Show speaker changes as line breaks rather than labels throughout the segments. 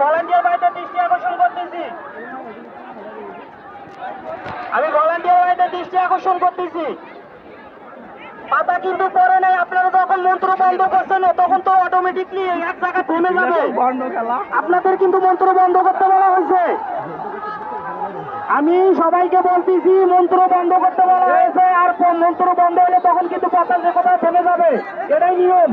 Volunteer ভাইদের দৃষ্টি আকর্ষণ করতেছি। আমি ভলান্টিয়ার ভাইদের দৃষ্টি আকর্ষণ করতেছি। পাতা কিন্তু পরে নাই, আপনারা যখন মন্ত্র বন্ধ করছেন তখন তো অটোমেটিকলি এক জায়গায় থেমে যাবে। আপনাদের কিন্তু মন্ত্র বন্ধ করতে বলা হয়েছে। আমি সবাইকে বলতেছি মন্ত্র বন্ধ করতে বলা হয়েছে, আর মন্ত্র বন্ধ হলে তখন কিন্তু পাতা যে কোথায় থেমে যাবে, এটাই নিয়ম।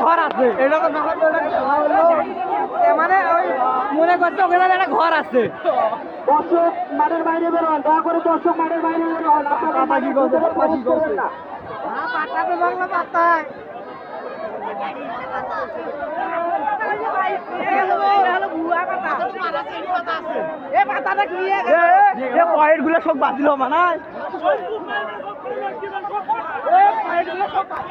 ঘর আছে, মানে ওই মনে করছে ওখানে একটা ঘর আছে। দর্শক মাঠের বাইরে বেরোন, দয়া করে দর্শক মাঠের বাইরে বেরোন। পাতাতে বাংলা পাতায় পয়েন্ট গুলো সব বাঁচিল মানায়।